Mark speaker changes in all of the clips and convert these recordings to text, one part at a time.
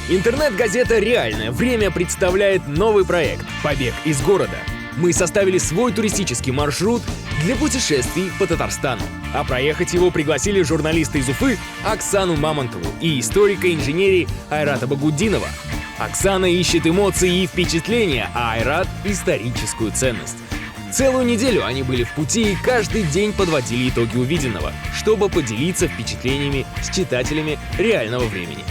Speaker 1: Интернет-газета «Реальное время» представляет новый проект «Побег из города». Мы составили свой туристический маршрут для путешествий по Татарстану. А проехать его пригласили журналисты из Уфы Оксану Мамонтову и историка инженерии Айрата Багуддинова. Оксана ищет эмоции и впечатления, а Айрат — историческую ценность. Целую неделю они были в пути и каждый день подводили итоги увиденного, чтобы поделиться впечатлениями с читателями реального времени.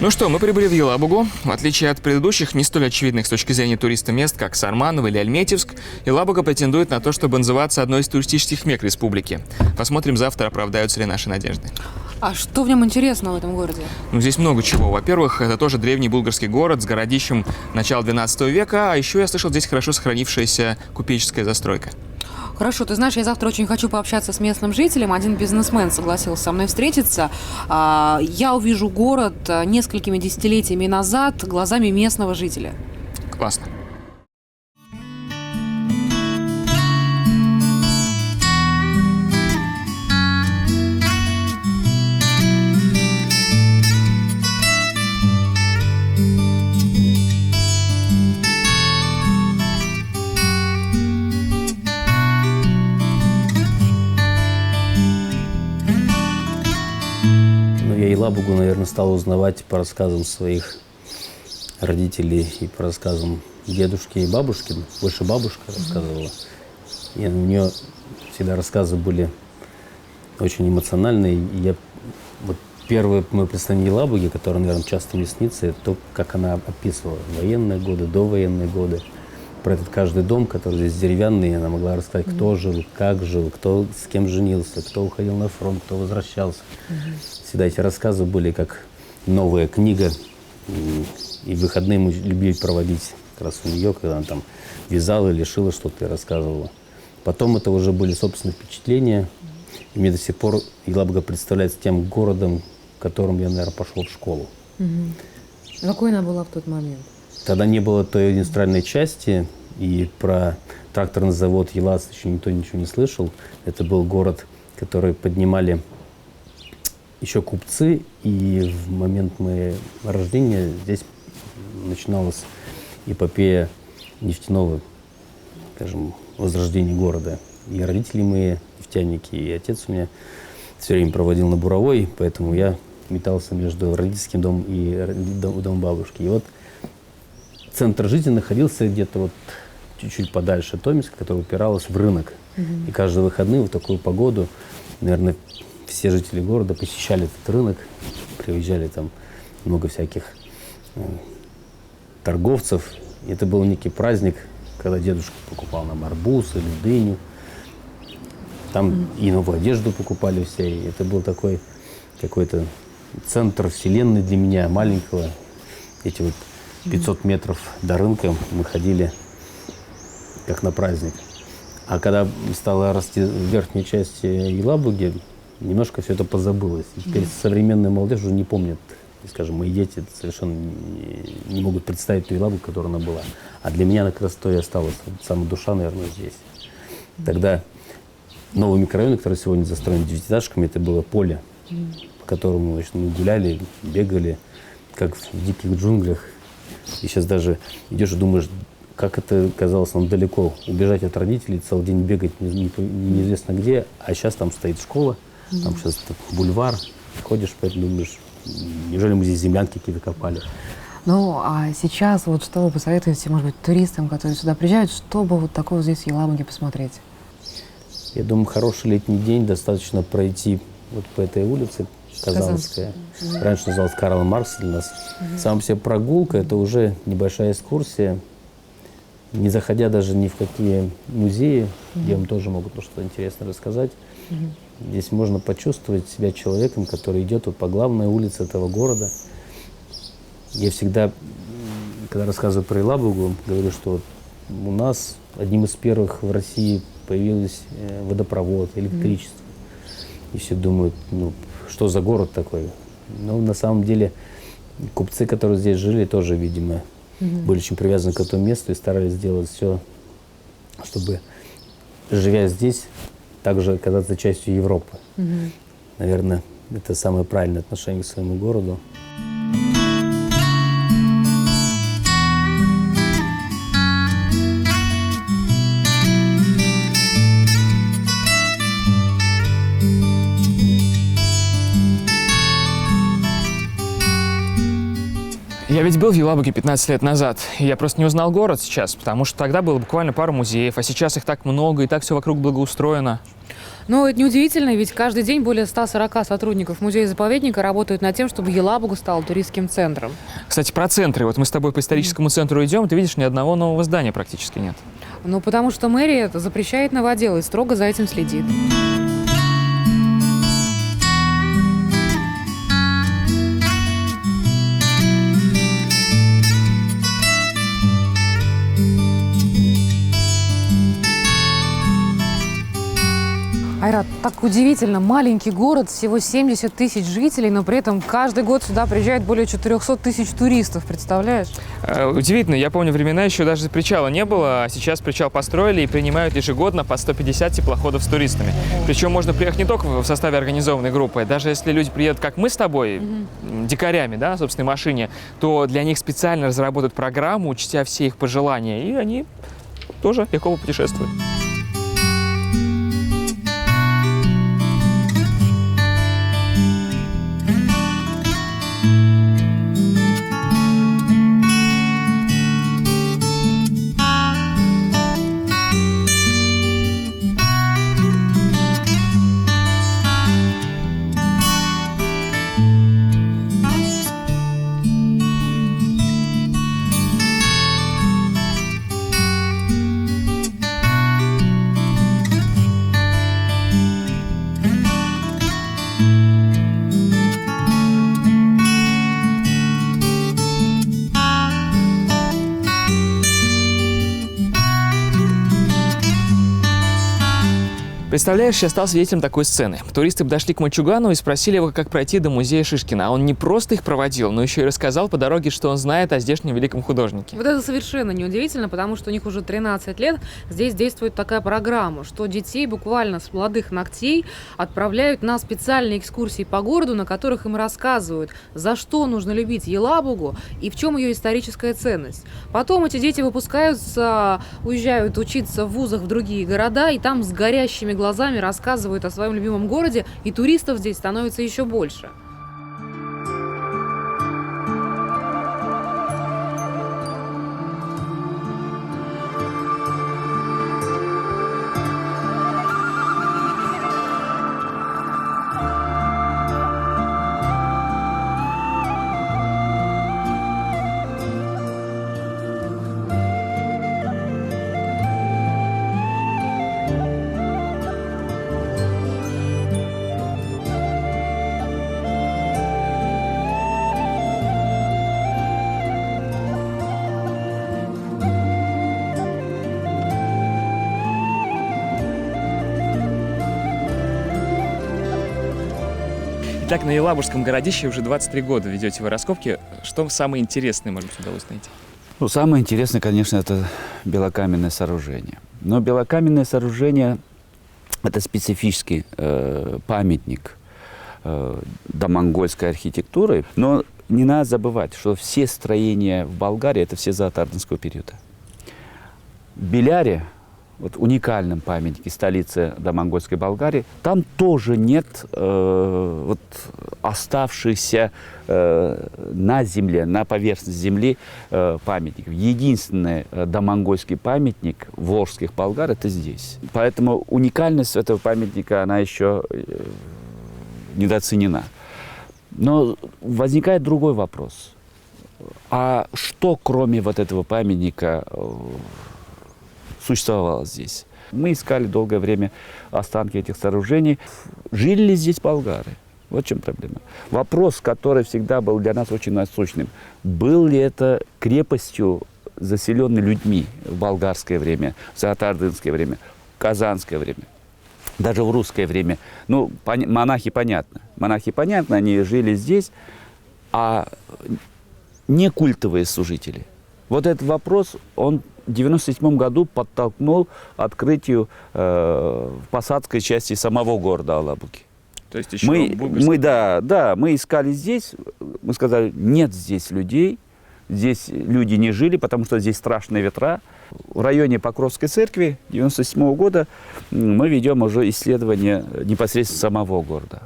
Speaker 2: Ну что, мы прибыли в Елабугу. В отличие от предыдущих, не столь очевидных с точки зрения туриста мест, как Сарманово или Альметьевск, Елабуга претендует на то, чтобы называться одной из туристических мек республики. Посмотрим завтра, оправдаются ли наши надежды.
Speaker 3: А что в нем интересного в этом городе?
Speaker 2: Ну, здесь много чего. Во-первых, это тоже древний булгарский город с городищем начала 12 века, а еще я слышал, здесь хорошо сохранившаяся купеческая застройка.
Speaker 3: Хорошо, ты знаешь, я завтра очень хочу пообщаться с местным жителем. Один бизнесмен согласился со мной встретиться. Я увижу город несколькими десятилетиями назад глазами местного жителя.
Speaker 2: Классно.
Speaker 4: Я Елабугу, наверное, стал узнавать по рассказам своих родителей и по рассказам дедушки и бабушки. Больше бабушка рассказывала. И у нее всегда рассказы были очень эмоциональные. И вот первое мое представление Елабуги, которое, наверное, часто мне снится, это то, как она описывала военные годы, довоенные годы. Про этот каждый дом, который здесь деревянный, она могла рассказать, кто жил, кто с кем женился, кто уходил на фронт, кто возвращался. Всегда эти рассказы были как новая книга. И в выходные мы любили проводить как раз у нее, когда она там вязала или шила что-то и рассказывала. Потом это уже были собственные впечатления. И мне до сих пор Елабуга представляется тем городом, в котором я, наверное, пошел в школу.
Speaker 3: Какой она была в тот момент?
Speaker 4: Тогда не было той индустриальной части, и про тракторный завод «ЕЛАЗ» еще никто ничего не слышал. Это был город, который поднимали еще купцы, и в момент моего рождения здесь начиналась эпопея нефтяного, скажем, возрождения города. И родители мои нефтяники, и отец у меня все время проводил на Буровой, поэтому я метался между родительским домом и домом бабушки. И вот центр жизни находился где-то вот чуть-чуть подальше от Томска, который упиралась в рынок. И каждые выходные в такую погоду, наверное, все жители города посещали этот рынок, приезжали там много всяких торговцев. И это был некий праздник, когда дедушка покупал нам арбуз или дыню. Там и новую одежду покупали все. И это был такой какой-то центр вселенной для меня, маленького. Эти вот 500 метров до рынка мы ходили как на праздник. А когда стала расти верхняя часть Елабуги, немножко все это позабылось. И теперь современная молодежь уже не помнит, скажем, мои дети совершенно не могут представить ту Елабугу, которая она была. А для меня она как раз то и осталась. Самая душа, наверное, здесь. Тогда новый микрорайон, который сегодня застроен девятиэтажками, это было поле, по которому, значит, мы гуляли, бегали, как в диких джунглях. И сейчас даже идешь и думаешь, как это казалось нам далеко, убежать от родителей, целый день бегать неизвестно где, а сейчас там стоит школа, там сейчас бульвар, ходишь, поэтому думаешь, неужели мы здесь землянки какие-то копали?
Speaker 3: Ну, а сейчас вот что вы посоветуете, может быть, туристам, которые сюда приезжают, чтобы вот такого здесь в Елабуге посмотреть?
Speaker 4: Я думаю, хороший летний день, достаточно пройти вот по этой улице, Казанская. Раньше называлась Карл Маркс для нас. Сама себе прогулка – это уже небольшая экскурсия, не заходя даже ни в какие музеи, где вам тоже могут что-то интересное рассказать. Здесь можно почувствовать себя человеком, который идет вот по главной улице этого города. Я всегда, когда рассказываю про Елабугу, говорю, что вот у нас одним из первых в России появился водопровод, электричество. И все думают, ну, что за город такой? Но на самом деле купцы, которые здесь жили, тоже, видимо, были очень привязаны к этому месту и старались сделать все, чтобы, живя здесь, также оказаться частью Европы. Наверное, это самое правильное отношение к своему городу.
Speaker 2: Я ведь был в Елабуге 15 лет назад, и я просто не узнал город сейчас, потому что тогда было буквально пару музеев, а сейчас их так много, и так все вокруг благоустроено.
Speaker 3: Но это неудивительно, ведь каждый день более 140 сотрудников музея-заповедника работают над тем, чтобы Елабуга стал туристским центром.
Speaker 2: Кстати, про центры. Вот мы с тобой по историческому центру идем, ты видишь, ни одного нового здания практически нет.
Speaker 3: Ну, потому что мэрия это запрещает новодел и строго за этим следит. Айрат, так удивительно, маленький город, всего 70 тысяч жителей, но при этом каждый год сюда приезжает более 400 тысяч туристов, представляешь?
Speaker 2: Удивительно, я помню, времена еще даже причала не было, а сейчас причал построили и принимают ежегодно по 150 теплоходов с туристами. Причем можно приехать не только в составе организованной группы, даже если люди приедут, как мы с тобой, дикарями, да, на собственной машине, то для них специально разработают программу, учтя все их пожелания, и они тоже легко путешествуют. Представляешь, я стал свидетелем такой сцены. Туристы подошли к мальчугану и спросили его, как пройти до музея Шишкина. А он не просто их проводил, но еще и рассказал по дороге, что он знает о здешнем великом художнике.
Speaker 3: Вот это совершенно неудивительно, потому что у них уже 13 лет здесь действует такая программа, что детей буквально с молодых ногтей отправляют на специальные экскурсии по городу, на которых им рассказывают, за что нужно любить Елабугу и в чем ее историческая ценность. Потом эти дети выпускаются, уезжают учиться в вузах в другие города, и там с горящими глазами рассказывают о своем любимом городе, и туристов здесь становится еще больше.
Speaker 2: Итак, на Елабужском городище уже 23 года ведете вы раскопки. Что самое интересное, может быть, удалось найти?
Speaker 5: Ну, самое интересное, конечно, это белокаменное сооружение. Но белокаменное сооружение – это специфический памятник домонгольской архитектуры. Но не надо забывать, что все строения в Болгарии – это все зоотарденского периода. В Беляре, вот уникальном памятнике столицы домонгольской Болгарии, там тоже нет вот, оставшихся на земле, на поверхности земли памятников. Единственный домонгольский памятник волжских болгар – это здесь. Поэтому уникальность этого памятника, она еще недооценена. Но возникает другой вопрос. А что, кроме вот этого памятника, существовало здесь? Мы искали долгое время останки этих сооружений. Жили ли здесь болгары? Вот в чем проблема. Вопрос, который всегда был для нас очень насущным. Был ли это крепостью, заселенной людьми в болгарское время, в зоотарденское время, в казанское время, даже в русское время? Ну, монахи понятно. Монахи понятно, они жили здесь, а не культовые служители. Вот этот вопрос, он в 1997 году подтолкнул открытию посадской части самого города Алабуги.
Speaker 2: То есть еще
Speaker 5: мы искали здесь, мы сказали, нет здесь людей, здесь люди не жили, потому что здесь страшные ветра. В районе Покровской церкви 1997 года мы ведем уже исследование непосредственно самого города.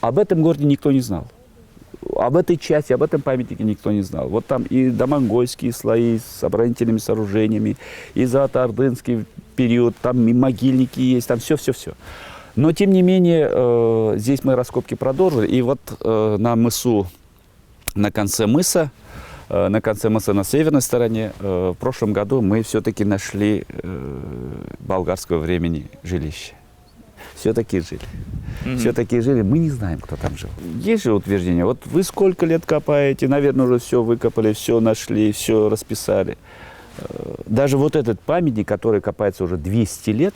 Speaker 5: Об этом городе никто не знал. об этой части, об этом памятнике никто не знал. Вот там и домонгольские слои с оборонительными сооружениями, и золотоордынский период, там и могильники есть, там все-все-все. Но, тем не менее, здесь мы раскопки продолжили. И вот на мысу, на конце мыса на северной стороне, в прошлом году мы все-таки нашли болгарского времени жилище. Все-таки жили. Все-таки жили. Мы не знаем, кто там жил. Есть же утверждение. Вот вы сколько лет копаете, наверное, уже все выкопали, все нашли, все расписали. Даже вот этот памятник, который копается уже 200 лет,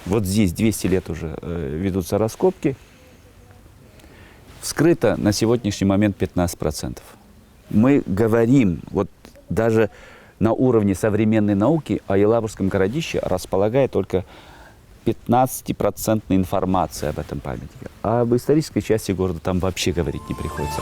Speaker 5: вот здесь 200 лет уже ведутся раскопки, вскрыто на сегодняшний момент 15%. Мы говорим, вот даже на уровне современной науки о Елабужском городище располагает только 15% информации об этом памятнике. А об исторической части города там вообще говорить не приходится.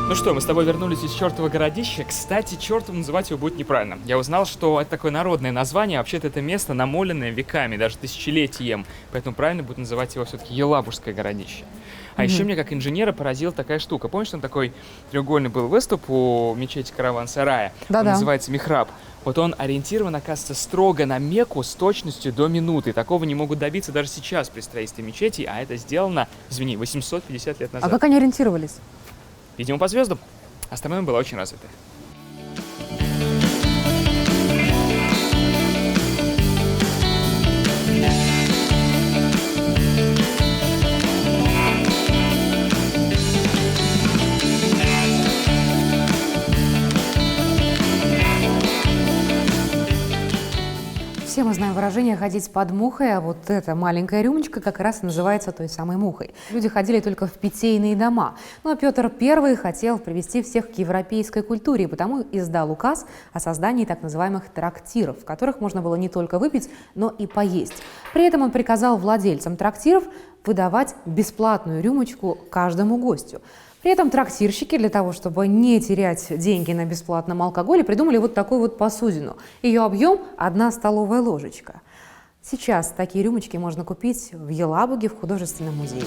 Speaker 2: Ну что, мы с тобой вернулись из чертова городища. Кстати, чертом называть его будет неправильно. Я узнал, что это такое народное название, а вообще-то это место намоленное веками, даже тысячелетием. Поэтому правильно будет называть его все-таки Елабужское городище. А еще меня как инженера поразила такая штука. Помнишь, там такой треугольный был выступ у мечети Караван-Сарая? Он называется михраб. Вот он ориентирован, оказывается, строго на Мекку с точностью до минуты. Такого не могут добиться даже сейчас при строительстве мечети, а это сделано, 850 лет назад.
Speaker 3: А как они ориентировались?
Speaker 2: Видимо, по звездам. Остальное было очень развито.
Speaker 3: Все мы знаем выражение «ходить под мухой», а вот эта маленькая рюмочка как раз и называется той самой мухой. Люди ходили только в питейные дома. Но Петр I хотел привести всех к европейской культуре, и потому издал указ о создании так называемых трактиров, в которых можно было не только выпить, но и поесть. При этом он приказал владельцам трактиров выдавать бесплатную рюмочку каждому гостю. При этом трактирщики для того, чтобы не терять деньги на бесплатном алкоголе, придумали вот такую вот посудину. Ее объем – 1 столовая ложечка. Сейчас такие рюмочки можно купить в Елабуге в художественном музее.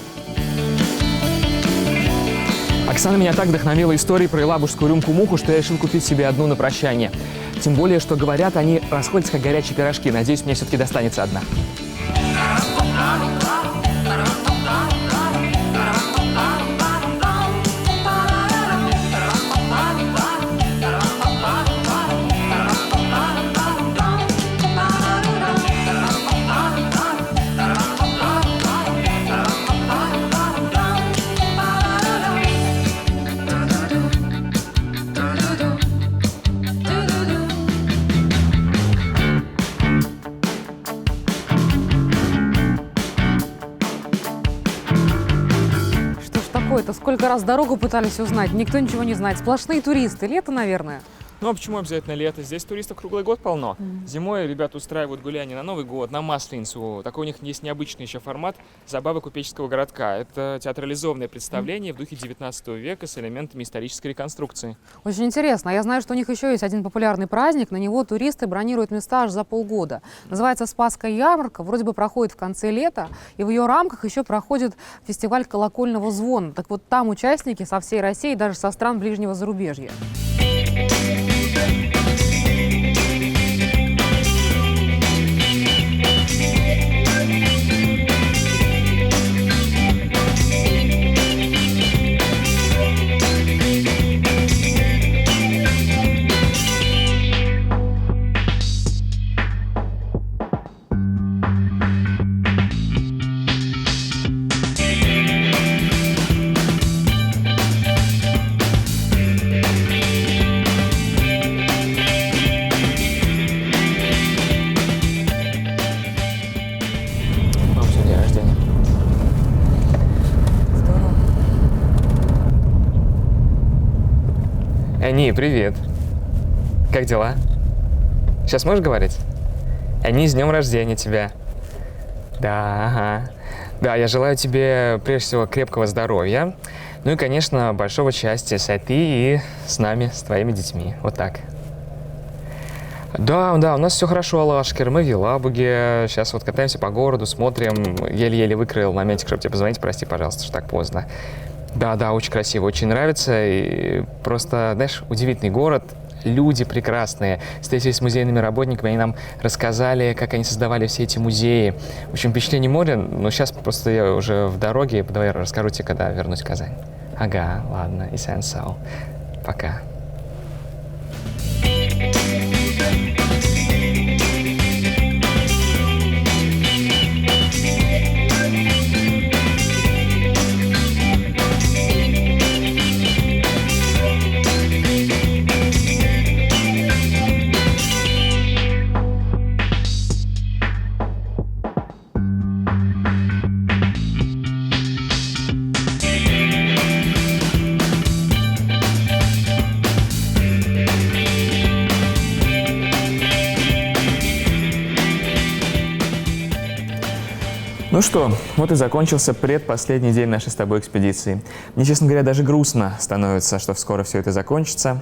Speaker 2: Оксана меня так вдохновила историей про елабужскую рюмку-муху, что я решил купить себе одну на прощание. Тем более, что говорят, они расходятся как горячие пирожки. Надеюсь, мне все-таки достанется одна.
Speaker 3: Это сколько раз дорогу пытались узнать, никто ничего не знает. Сплошные туристы. Лето, наверное.
Speaker 2: Ну а почему обязательно лето? Здесь туристов круглый год полно. Зимой ребята устраивают гуляния на Новый год, на Масленицу. Такой у них есть необычный еще формат «Забавы купеческого городка». Это театрализованное представление в духе 19 века с элементами исторической реконструкции.
Speaker 3: Очень интересно. Я знаю, что у них еще есть один популярный праздник. На него туристы бронируют места аж за полгода. Называется «Спасская ярмарка». Вроде бы проходит в конце лета. И в ее рамках еще проходит фестиваль колокольного звона. Так вот там участники со всей России, даже со стран ближнего зарубежья.
Speaker 2: Ани, привет. Как дела? Сейчас можешь говорить? Ани, с днем рождения тебя. Да, ага. Да, я желаю тебе, прежде всего, крепкого здоровья. Ну и, конечно, большого счастья с ты и с нами, с твоими детьми. Вот так. Да, у нас все хорошо, Алашкер. Мы в Елабуге. Сейчас вот катаемся по городу, смотрим. Еле-еле выкроил моментик, чтобы тебе позвонить. Прости, пожалуйста, что так поздно. Да, очень красиво, очень нравится. И просто, знаешь, удивительный город. Люди прекрасные. Встретились с музейными работниками, они нам рассказали, как они создавали все эти музеи. В общем, впечатление море, но сейчас просто я уже в дороге. Давай расскажу тебе, когда вернусь в Казань. Ага, ладно, и сенсал. Пока. Ну что, вот и закончился предпоследний день нашей с тобой экспедиции. Мне, честно говоря, даже грустно становится, что скоро все это закончится.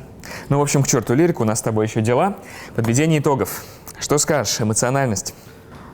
Speaker 2: Ну, в общем, к черту лирику, у нас с тобой еще дела. Подведение итогов. Что скажешь, эмоциональность?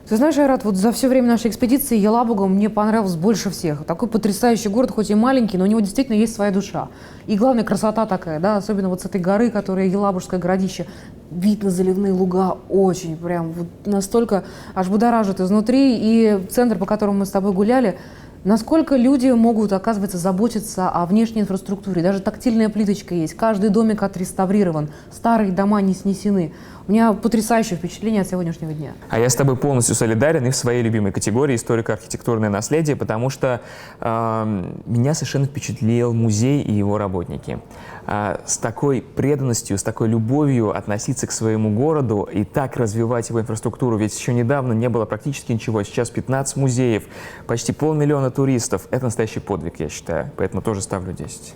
Speaker 3: Ты знаешь, Айрат, вот за все время нашей экспедиции Елабуга мне понравился больше всех. Такой потрясающий город, хоть и маленький, но у него действительно есть своя душа. И главное, красота такая, да, особенно вот с этой горы, которая Елабужское городище. Вид на заливные луга очень прям вот настолько аж будоражит изнутри. И центр, по которому мы с тобой гуляли, насколько люди могут, оказывается, заботиться о внешней инфраструктуре. Даже тактильная плиточка есть, каждый домик отреставрирован, старые дома не снесены. У меня потрясающее впечатление от сегодняшнего дня.
Speaker 2: А я с тобой полностью солидарен и в своей любимой категории историко-архитектурное наследие, потому что меня совершенно впечатлил музей и его работники. С такой преданностью, с такой любовью относиться к своему городу и так развивать его инфраструктуру. Ведь еще недавно не было практически ничего. Сейчас 15 музеев, почти 500 000 туристов. Это настоящий подвиг, я считаю. Поэтому тоже ставлю 10.